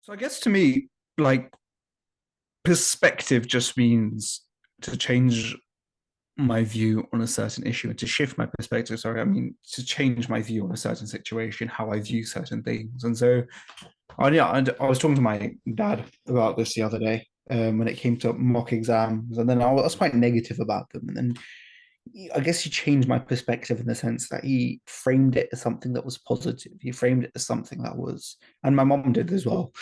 So I guess to me, like perspective just means to change my view on a certain issue and to shift my perspective. Sorry, I mean to change my view on a certain situation, how I view certain things. And so, I was talking to my dad about this the other day when it came to mock exams, and then I was quite negative about them. And then I guess he changed my perspective in the sense that he framed it as something that was positive. He framed it as something that was, and my mom did as well.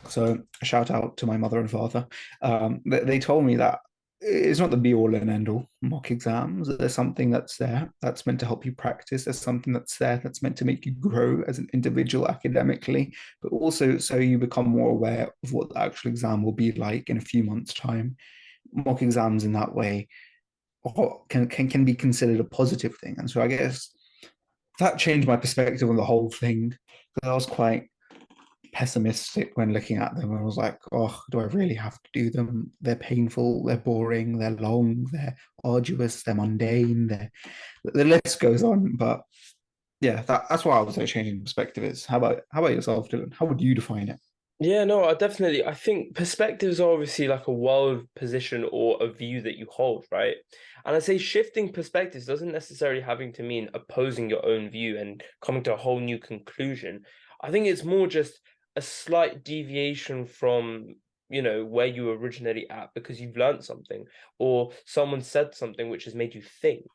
So a shout out to my mother and father. They told me that it's not the be all and end all mock exams. There's something that's there that's meant to help you practice. There's something that's there that's meant to make you grow as an individual academically, but also so you become more aware of what the actual exam will be like in a few months' time. Mock exams in that way can be considered a positive thing. And so I guess that changed my perspective on the whole thing. I was quite pessimistic when looking at them. I was like, oh, do I really have to do them? They're painful, they're boring, they're long, they're arduous, they're mundane, the list goes on. But yeah, that's why I was like changing perspective is. How about yourself, Dylan? How would you define it? Yeah, no, I think perspectives are obviously like a world position or a view that you hold, right? And I say shifting perspectives doesn't necessarily having to mean opposing your own view and coming to a whole new conclusion. I think it's more just a slight deviation from, where you were originally at because you've learned something or someone said something which has made you think.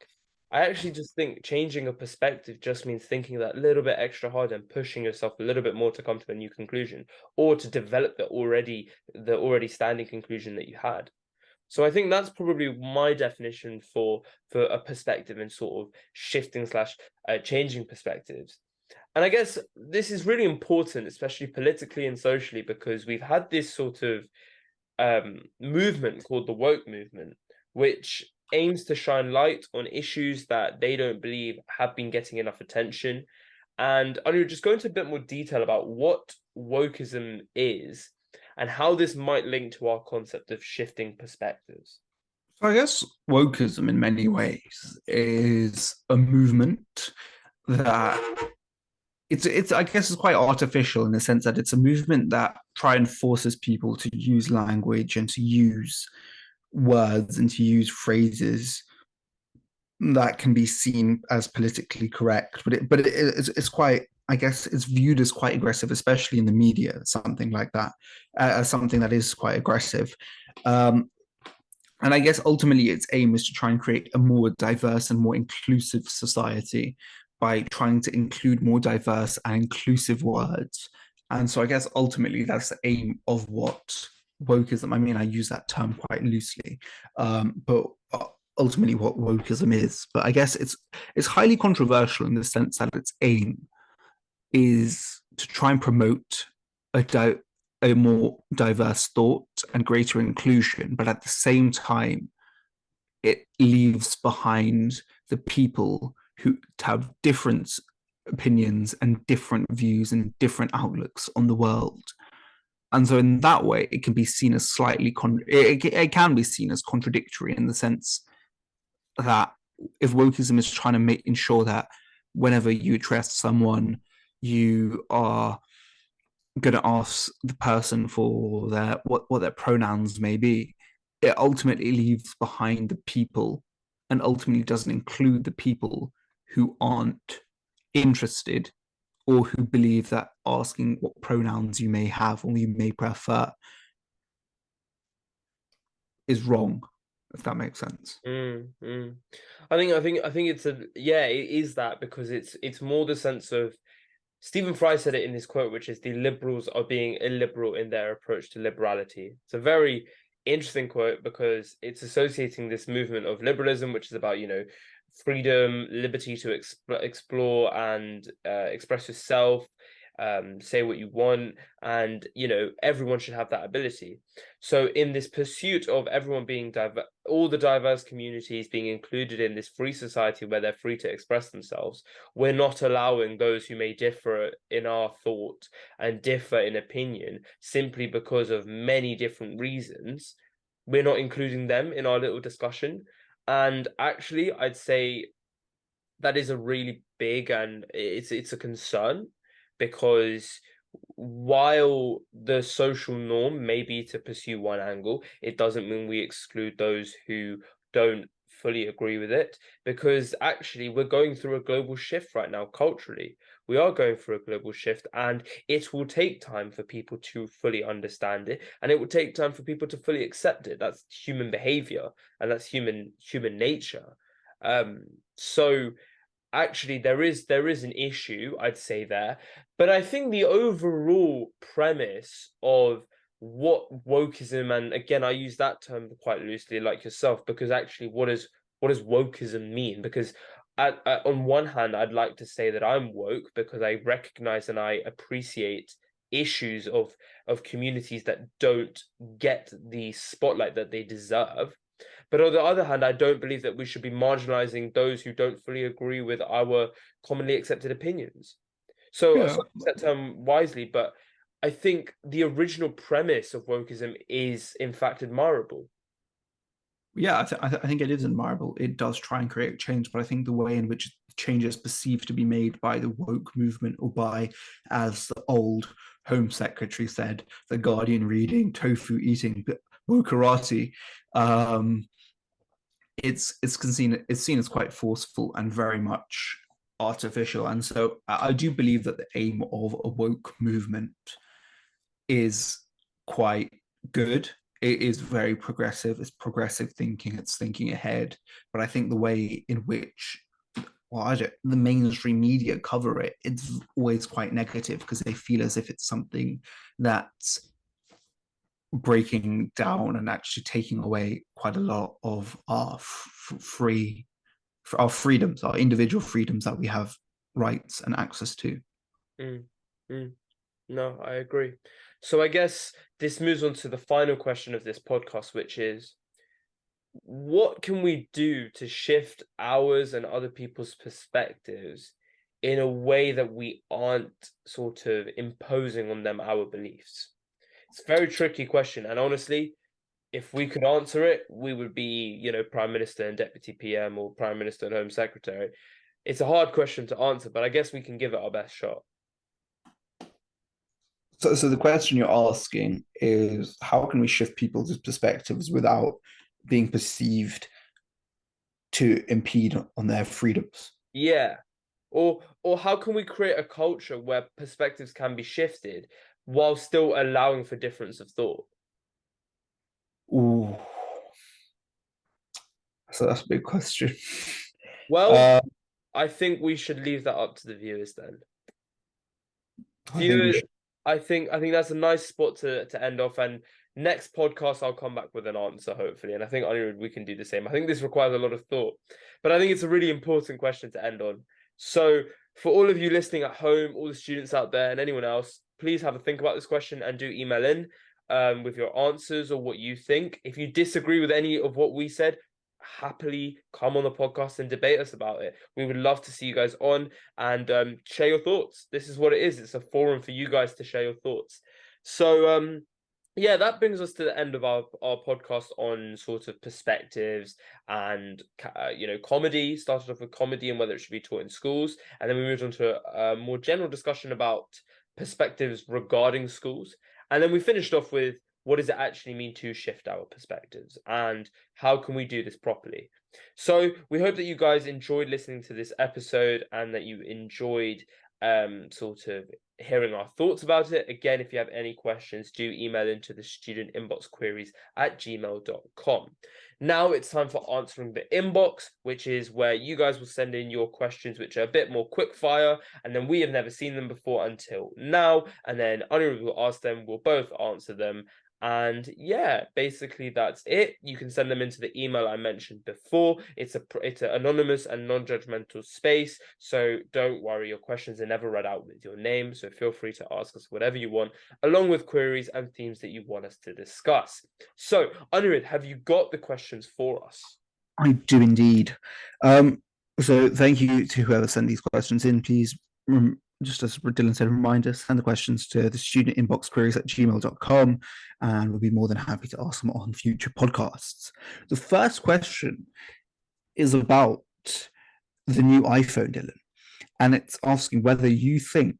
I actually just think changing a perspective just means thinking that little bit extra hard and pushing yourself a little bit more to come to a new conclusion or to develop the already standing conclusion that you had. So I think that's probably my definition for a perspective and sort of shifting slash changing perspectives. And I guess this is really important, especially politically and socially, because we've had this sort of movement called the woke movement, which aims to shine light on issues that they don't believe have been getting enough attention. And I will just go into a bit more detail about what wokeism is and how this might link to our concept of shifting perspectives. So I guess wokeism in many ways is a movement that it's I guess it's quite artificial in the sense that it's a movement that try and forces people to use language and to use words and to use phrases that can be seen as politically correct, but it's quite, I guess it's viewed as quite aggressive, especially in the media, something like that, as something that is quite aggressive. Um, and I guess ultimately its aim is to try and create a more diverse and more inclusive society by trying to include more diverse and inclusive words. And so I guess ultimately that's the aim of what wokeism, I mean, I use that term quite loosely, but ultimately what wokeism is. But I guess it's highly controversial in the sense that its aim is to try and promote a a more diverse thought and greater inclusion, but at the same time, it leaves behind the people who have different opinions and different views and different outlooks on the world. And so, in that way, it can be seen as it can be seen as contradictory in the sense that if wokeism is trying to ensure that whenever you address someone, you are going to ask the person for what their pronouns may be, it ultimately leaves behind the people and ultimately doesn't include the people who aren't interested or who believe that asking what pronouns you may have or you may prefer is wrong, if that makes sense. Mm, mm. I think it's a yeah, it is that because it's more the sense of Stephen Fry said it in his quote, which is the liberals are being illiberal in their approach to liberality. It's a very interesting quote because it's associating this movement of liberalism, which is about, freedom, liberty to explore and express yourself, say what you want, and everyone should have that ability. So, in this pursuit of everyone being all the diverse communities being included in this free society where they're free to express themselves, we're not allowing those who may differ in our thought and differ in opinion simply because of many different reasons. We're not including them in our little discussion. And actually, I'd say that is a really big and it's a concern because while the social norm may be to pursue one angle. It doesn't mean we exclude those who don't fully agree with it, because actually we're going through a global shift right now culturally. We are going through a global shift, and it will take time for people to fully understand it, and it will take time for people to fully accept it. That's human behavior, and that's human nature. Um, so actually there is an issue, I'd say there, but I think the overall premise of what wokeism, and again I use that term quite loosely like yourself, because actually what does wokeism mean? Because on one hand I'd like to say that I'm woke because I recognize and I appreciate issues of communities that don't get the spotlight that they deserve. But on the other hand, I don't believe that we should be marginalizing those who don't fully agree with our commonly accepted opinions. So, Yeah, so I use that term wisely, but I think the original premise of wokeism is, in fact, admirable. yeah, I think it is admirable. It does try and create change, but I think the way in which change is perceived to be made by the woke movement, or by, as the old Home Secretary said, the Guardian reading, tofu eating, wokerati, um, it's seen as quite forceful and very much artificial. And so I do believe that the aim of a woke movement is quite good. It is very progressive. It's progressive thinking. It's thinking ahead. But I think the way in which, well, the mainstream media cover it, it's always quite negative because they feel as if it's something that's breaking down and actually taking away quite a lot of our our freedoms, our individual freedoms that we have rights and access to. Mm, mm. No, I agree. So I guess this moves on to the final question of this podcast, which is, what can we do to shift ours and other people's perspectives in a way that we aren't sort of imposing on them our beliefs? It's a very tricky question, and honestly, if we could answer it, we would be, Prime Minister and Deputy PM, or Prime Minister and Home Secretary. It's a hard question to answer, but I guess we can give it our best shot. So the question you're asking is, how can we shift people's perspectives without being perceived to impede on their freedoms? Yeah. Or how can we create a culture where perspectives can be shifted while still allowing for difference of thought? Ooh, so that's a big question. Well, Uh, I think we should leave that up to the viewers then. I think we Viewers, should. I think that's a nice spot to end off. And next podcast, I'll come back with an answer, hopefully. And I think Aniruddh, we can do the same. I think this requires a lot of thought, but I think it's a really important question to end on. So, for all of you listening at home, all the students out there, and anyone else, please have a think about this question and do email in with your answers or what you think. If you disagree with any of what we said, happily come on the podcast and debate us about it. We would love to see you guys on and share your thoughts. This is what it is. It's a forum for you guys to share your thoughts. So yeah, that brings us to the end of our podcast on sort of perspectives and comedy. Started off with comedy and whether it should be taught in schools, and then we moved on to a more general discussion about perspectives regarding schools, and then we finished off with what does it actually mean to shift our perspectives and how can we do this properly. So we hope that you guys enjoyed listening to this episode and that you enjoyed sort of hearing our thoughts about it. Again, if you have any questions, do email into the student inbox queries at gmail.com. Now it's time for answering the inbox, which is where you guys will send in your questions, which are a bit more quick fire, and then we have never seen them before until now, and then Aniruddh will ask them, we'll both answer them. And yeah, basically that's it. You can send them into the email I mentioned before. It's an anonymous and non-judgmental space, so don't worry, your questions are never read out with your name. So feel free to ask us whatever you want, along with queries and themes that you want us to discuss. So, Aniruddh, have you got the questions for us? I do indeed. So thank you to whoever sent these questions in. Please, just as Dylan said, a reminder, send the questions to the student inbox queries at gmail.com, and we'll be more than happy to ask them on future podcasts. The first question is about the new iPhone, Dylan, and it's asking whether you think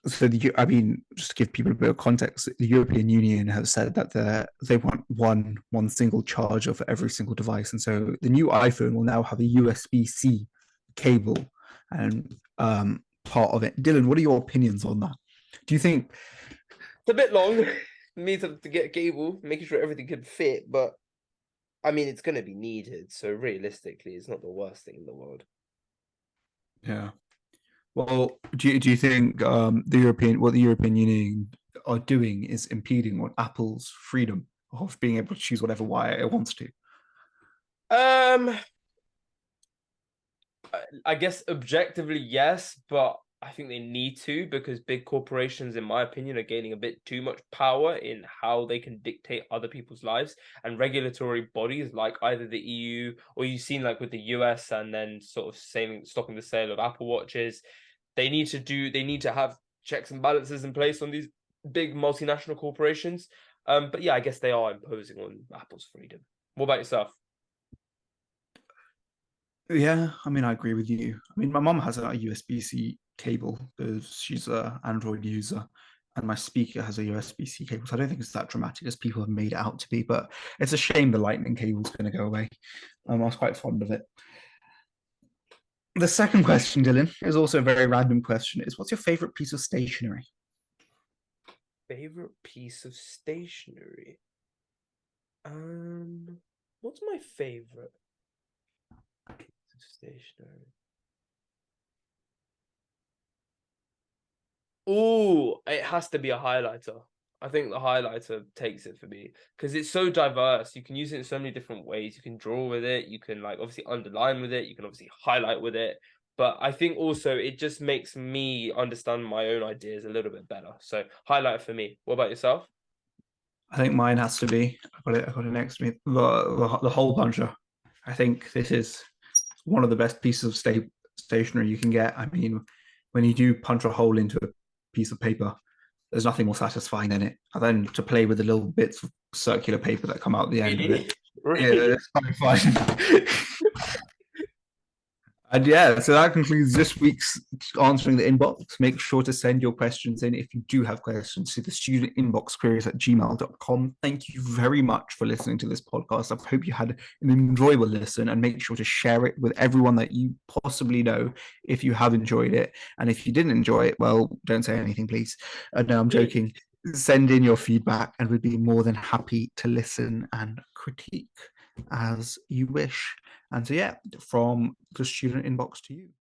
So I mean, just to give people a bit of context, the European Union has said that they want one single charger for every single device, and so the new iPhone will now have a USB-C cable and part of it. Dylan, what are your opinions on that? Do you think? It's a bit long for me to get a cable, making sure everything can fit, but I mean, it's going to be needed. So realistically, it's not the worst thing in the world. Yeah. Well, do you think what the European Union are doing is impeding on Apple's freedom of being able to choose whatever wire it wants to? Um, I guess objectively, yes, but I think they need to because big corporations, in my opinion, are gaining a bit too much power in how they can dictate other people's lives. And regulatory bodies like either the EU or you've seen like with the US and then sort of stopping the sale of Apple Watches, they need to have checks and balances in place on these big multinational corporations. But yeah, I guess they are imposing on Apple's freedom. What about yourself? Yeah, I mean, I agree with you. I mean, my mom has a USB-C cable because she's an Android user, and my speaker has a USB-C cable. So I don't think it's that dramatic as people have made it out to be. But it's a shame the lightning cable's going to go away. I was quite fond of it. The second question, Dylan, is also a very random question. Is what's your favorite piece of stationery? Favorite piece of stationery? What's my favorite piece of stationery? Oh, it has to be a highlighter. I think the highlighter takes it for me because it's so diverse. You can use it in so many different ways. You can draw with it. You can like obviously underline with it. You can obviously highlight with it. But I think also it just makes me understand my own ideas a little bit better. So highlight for me. What about yourself? I think mine has to be. I got it next to me. The hole puncher. I think this is one of the best pieces of stationery you can get. I mean, when you do punch a hole into a piece of paper, there's nothing more satisfying than it. And then to play with the little bits of circular paper that come out the end of it. Really? Yeah, Really? it's quite fun. And yeah, so that concludes this week's answering the inbox. Make sure to send your questions in if you do have questions to the student inbox queries at gmail.com. Thank you very much for listening to this podcast. I hope you had an enjoyable listen and make sure to share it with everyone that you possibly know if you have enjoyed it. And if you didn't enjoy it, well, don't say anything, please. No, I'm joking. Send in your feedback and we'd be more than happy to listen and critique as you wish. And so, yeah, from the student inbox to you.